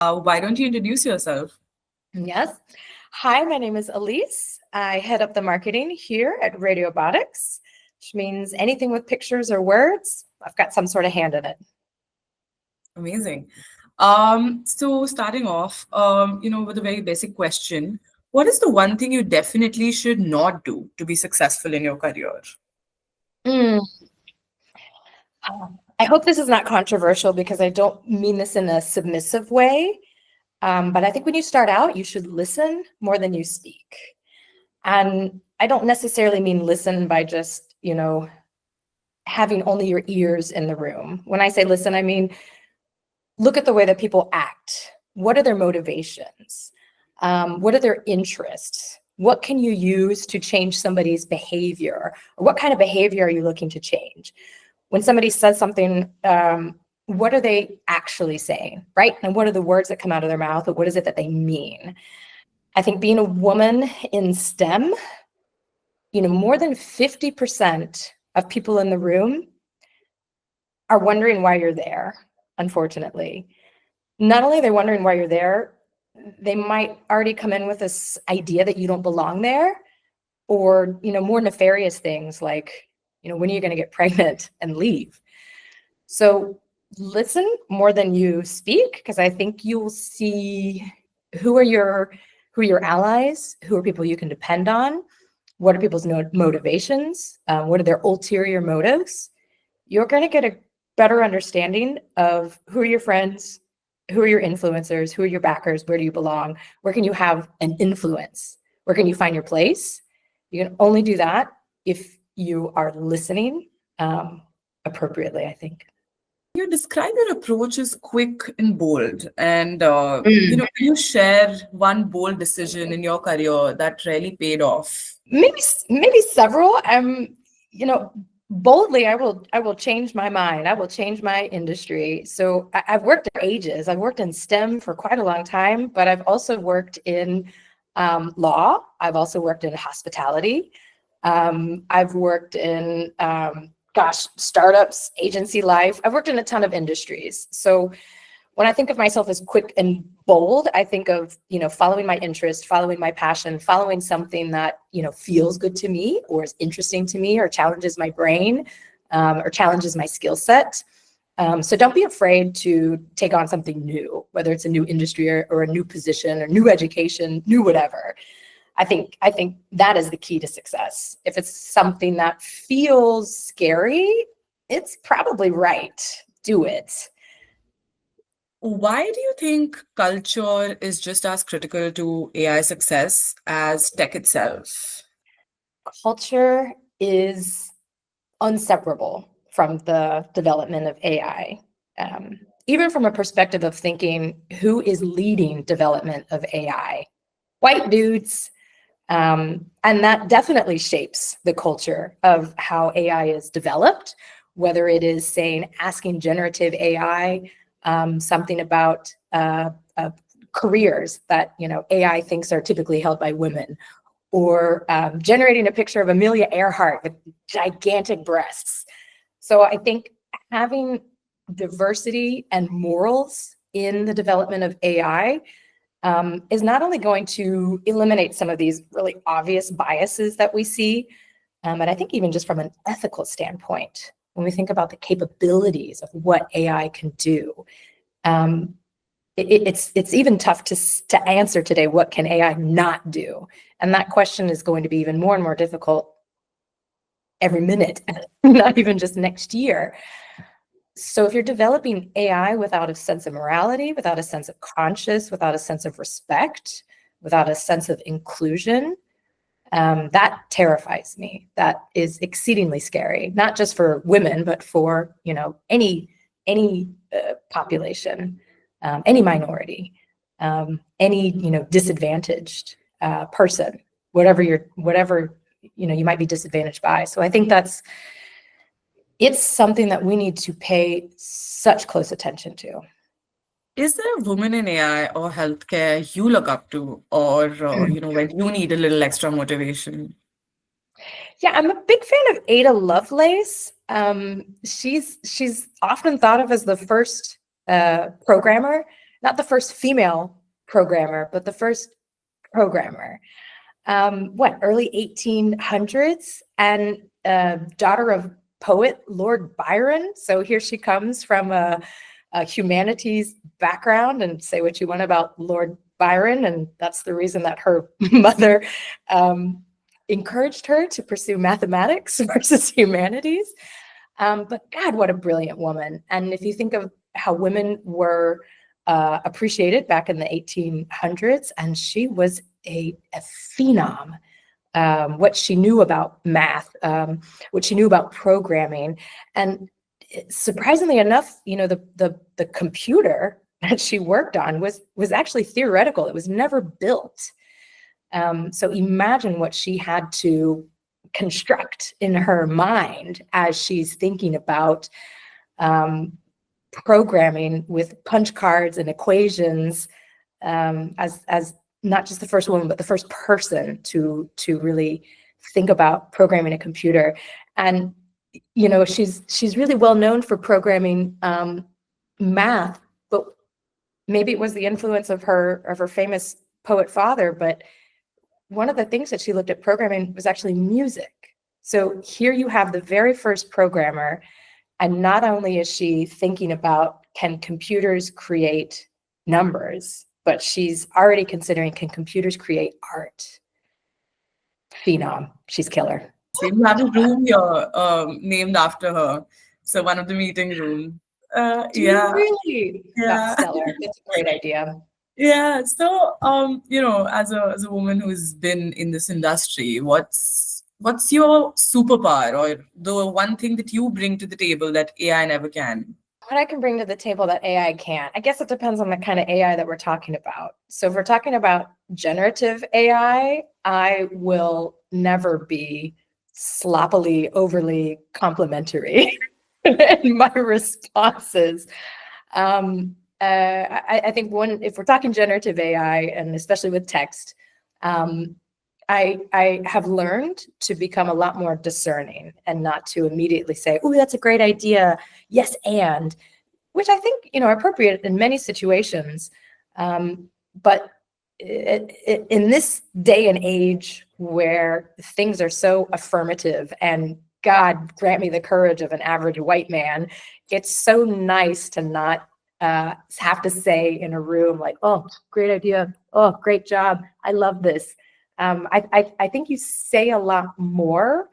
Why don't you introduce yourself? Yes. Hi, my name is Elyse. I head up the marketing here at Radiobotics, which means anything with pictures or words, I've got some sort of hand in it. Amazing. So starting off, with a very basic question, what is the one thing you definitely should not do to be successful in your career? Mm. I hope this is not controversial because I don't mean this in a submissive way. But I think when you start out, you should listen more than you speak. And I don't necessarily mean listen by just, having only your ears in the room. When I say listen, I mean look at the way that people act. What are their motivations? What are their interests? What can you use to change somebody's behavior? Or what kind of behavior are you looking to change? When somebody says something, what are they actually saying, right? And what are the words that come out of their mouth? Or what is it that they mean? I think being a woman in STEM, more than 50% of people in the room are wondering why you're there, unfortunately. Not only are they wondering why you're there, they might already come in with this idea that you don't belong there, or more nefarious things like, when are you going to get pregnant and leave? So listen more than you speak, because I think you'll see who are your allies, who are people you can depend on, what are people's motivations, what are their ulterior motives. You're going to get a better understanding of who are your friends, who are your influencers, who are your backers, where do you belong, where can you have an influence, where can you find your place. You can only do that if you are listening appropriately, I think. You describe your approach as quick and bold. And, Mm. can you share one bold decision in your career that really paid off? Maybe several. You know, boldly, I will change my mind. I will change my industry. So I've worked at ages. I've worked in STEM for quite a long time, but I've also worked in law. I've also worked in hospitality. I've worked in startups, agency life. I've worked in a ton of industries. So when I think of myself as quick and bold, I think of, following my interest, following my passion, following something that, feels good to me or is interesting to me or challenges my brain or challenges my skill set. So don't be afraid to take on something new, whether it's a new industry or a new position or new education, new whatever. I think that is the key to success. If it's something that feels scary, it's probably right. Do it. Why do you think culture is just as critical to AI success as tech itself? Culture is inseparable from the development of AI. Even from a perspective of thinking, who is leading development of AI? White dudes. And that definitely shapes the culture of how AI is developed, whether it is saying, asking generative AI something about careers that, AI thinks are typically held by women, or generating a picture of Amelia Earhart with gigantic breasts. So I think having diversity and morals in the development of AI is not only going to eliminate some of these really obvious biases that we see, but I think even just from an ethical standpoint, when we think about the capabilities of what AI can do, um, it's even tough to answer today. What can AI not do? And that question is going to be even more and more difficult every minute, not even just next year. So if you're developing AI without a sense of morality, without a sense of conscience, without a sense of respect, without a sense of inclusion, that terrifies me. That is exceedingly scary, not just for women, but for any population, any minority, any disadvantaged person, whatever you might be disadvantaged by. So I think it's something that we need to pay such close attention to. Is there a woman in AI or healthcare you look up to, or when you need a little extra motivation? Yeah, I'm a big fan of Ada Lovelace. She's often thought of as the first programmer not the first female programmer, but the first programmer. Early 1800s, and daughter of poet Lord Byron. So here she comes from a humanities background, and say what you want about Lord Byron. And that's the reason that her mother encouraged her to pursue mathematics versus humanities. But God, what a brilliant woman. And if you think of how women were appreciated back in the 1800s, and she was a phenom. What she knew about math, what she knew about programming, and surprisingly enough, the computer that she worked on was actually theoretical. It was never built. So imagine what she had to construct in her mind as she's thinking about programming with punch cards and equations, as not just the first woman, but the first person to really think about programming a computer. And she's really well known for programming math, but maybe it was the influence of her famous poet father. But one of the things that she looked at programming was actually music. So here you have the very first programmer, and not only is she thinking about, can computers create numbers, but she's already considering, can computers create art? Phenom. She's killer. You have a room here named after her. So one of the meeting room. Do you Yeah, really? That's yeah. stellar. It's a great idea. Yeah. So, as a woman who's been in this industry, what's your superpower, or the one thing that you bring to the table that AI never can? What I can bring to the table that AI can't, I guess it depends on the kind of AI that we're talking about. So if we're talking about generative AI, I will never be sloppily, overly complimentary in my responses. I think if we're talking generative AI, and especially with text, I have learned to become a lot more discerning and not to immediately say, "Oh, that's a great idea. Yes, and," which I think, are appropriate in many situations. But in this day and age where things are so affirmative, and God grant me the courage of an average white man, it's so nice to not have to say in a room like, "Oh, great idea. Oh, great job. I love this." I think you say a lot more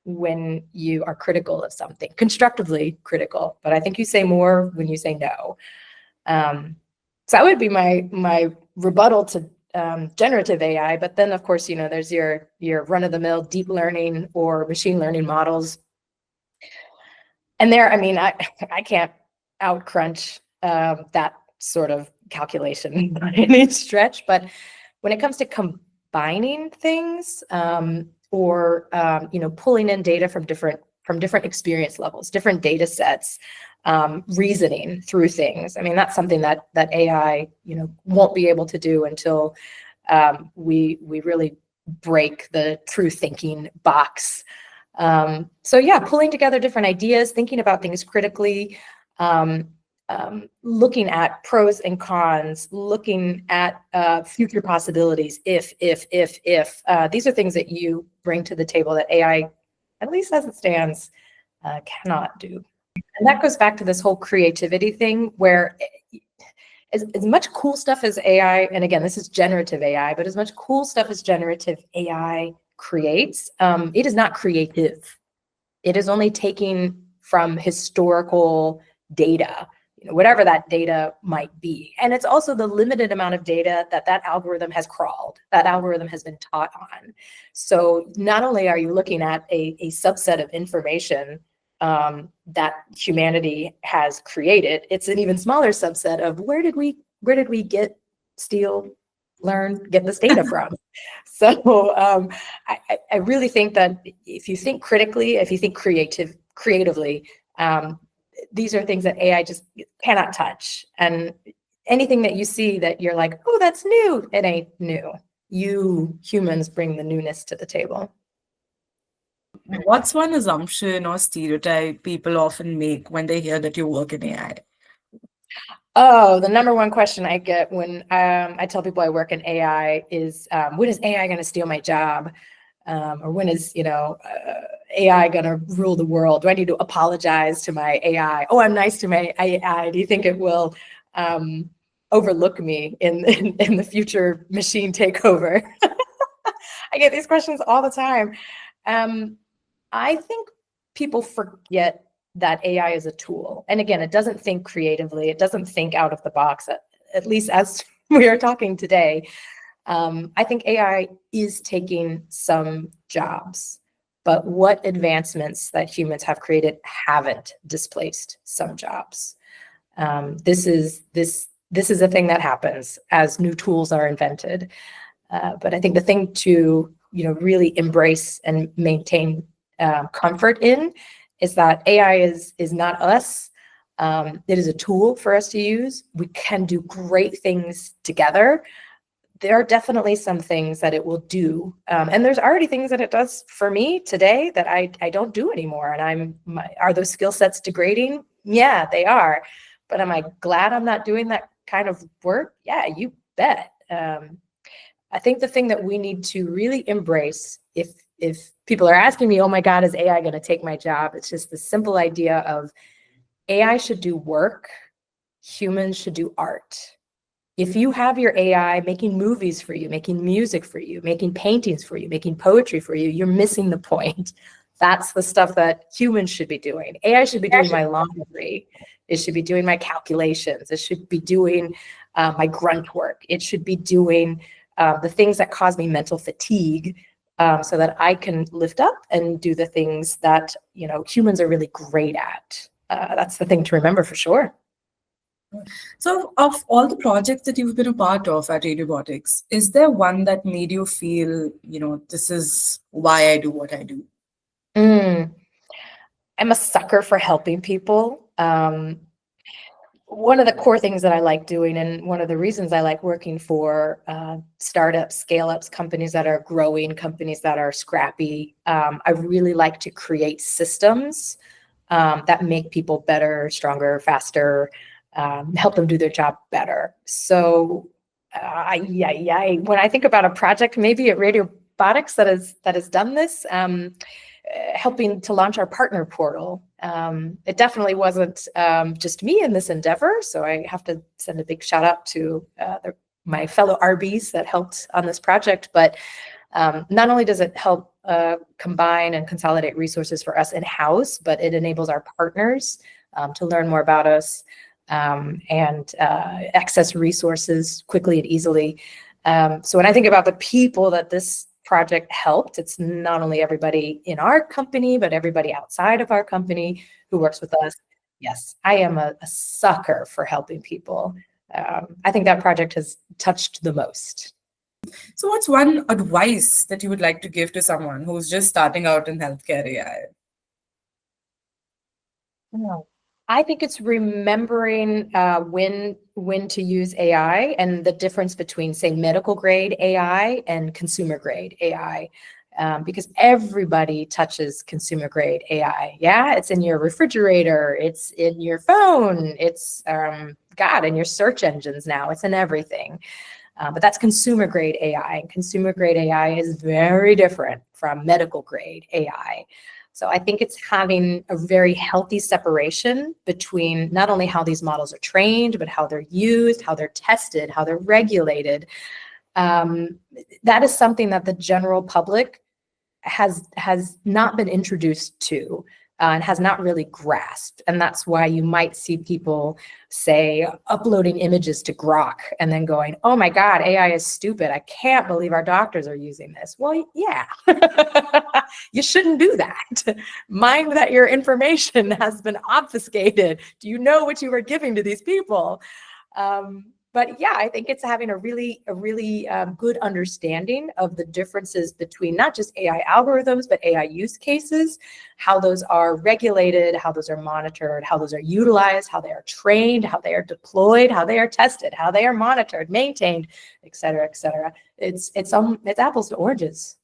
when you are critical of something, constructively critical, but I think you say more when you say no. So that would be my rebuttal to generative AI. But then, of course, there's your run-of-the-mill deep learning or machine learning models. And there, I mean, I can't out crunch that sort of calculation by any stretch. But when it comes to combining things, or pulling in data from different experience levels, different data sets, reasoning through things, I mean, that's something that AI won't be able to do until we really break the true thinking box. So yeah, pulling together different ideas, thinking about things critically, looking at pros and cons, looking at future possibilities, if. These are things that you bring to the table that AI, at least as it stands, cannot do. And that goes back to this whole creativity thing, where as much cool stuff as AI, and again, this is generative AI, but as much cool stuff as generative AI creates, it is not creative. It is only taking from historical data, whatever that data might be. And it's also the limited amount of data that algorithm has crawled, that algorithm has been taught on. So not only are you looking at a subset of information that humanity has created, it's an even smaller subset of where did we get, steal, learn, get this data from. So I really think that if you think critically, if you think creatively, these are things that AI just cannot touch. And anything that you see that you're like, "Oh, that's new," it ain't new. You humans bring the newness to the table. What's one assumption or stereotype people often make when they hear that you work in AI? Oh, the number one question I get when I tell people I work in AI is, when is AI going to steal my job? Or when is, AI going to rule the world? Do I need to apologize to my AI? Oh, I'm nice to my AI. Do you think it will overlook me in the future machine takeover? I get these questions all the time. I think people forget that AI is a tool. And again, it doesn't think creatively. It doesn't think out of the box, at least as we are talking today. I think AI is taking some jobs, but what advancements that humans have created haven't displaced some jobs. This is a thing that happens as new tools are invented. But I think the thing to really embrace and maintain comfort in is that AI is not us. It is a tool for us to use. We can do great things together. There are definitely some things that it will do. And there's already things that it does for me today that I don't do anymore. And are those skill sets degrading? Yeah, they are. But am I glad I'm not doing that kind of work? Yeah, you bet. I think the thing that we need to really embrace, if people are asking me, oh my God, is AI going to take my job? It's just the simple idea of AI should do work, humans should do art. If you have your AI making movies for you, making music for you, making paintings for you, making poetry for you, you're missing the point. That's the stuff that humans should be doing. AI should be doing my laundry. It should be doing my calculations. It should be doing my grunt work. It should be doing the things that cause me mental fatigue, so that I can lift up and do the things that humans are really great at. That's the thing to remember for sure. So, of all the projects that you've been a part of at Radiobotics, is there one that made you feel, this is why I do what I do? I'm a sucker for helping people. One of the core things that I like doing, and one of the reasons I like working for startups, scale-ups, companies that are growing, companies that are scrappy, I really like to create systems that make people better, stronger, faster, help them do their job better. So when I think about a project, maybe at Radiobotics that has done this, helping to launch our partner portal. It definitely wasn't just me in this endeavor, so I have to send a big shout out to my fellow RBs that helped on this project. But not only does it help combine and consolidate resources for us in-house, but it enables our partners to learn more about us and access resources quickly and easily. So when I think about the people that this project helped, it's not only everybody in our company, but everybody outside of our company who works with us. Yes, I am a sucker for helping people. I think that project has touched the most. So, what's one advice that you would like to give to someone who's just starting out in healthcare AI? I think it's remembering when to use AI and the difference between, say, medical grade AI and consumer grade AI, because everybody touches consumer grade AI. Yeah, it's in your refrigerator, it's in your phone, it's in your search engines now. It's in everything. But that's consumer grade AI, and consumer grade AI is very different from medical grade AI. So I think it's having a very healthy separation between not only how these models are trained, but how they're used, how they're tested, how they're regulated. That is something that the general public has not been introduced to and has not really grasped. And that's why you might see people say uploading images to Grok and then going, oh my God, AI is stupid. I can't believe our doctors are using this. Well, yeah, you shouldn't do that. Mind that your information has been obfuscated. Do you know what you are giving to these people? But yeah, I think it's having a really good understanding of the differences between not just AI algorithms, but AI use cases, how those are regulated, how those are monitored, how those are utilized, how they are trained, how they are deployed, how they are tested, how they are monitored, maintained, et cetera, et cetera. It's apples to oranges.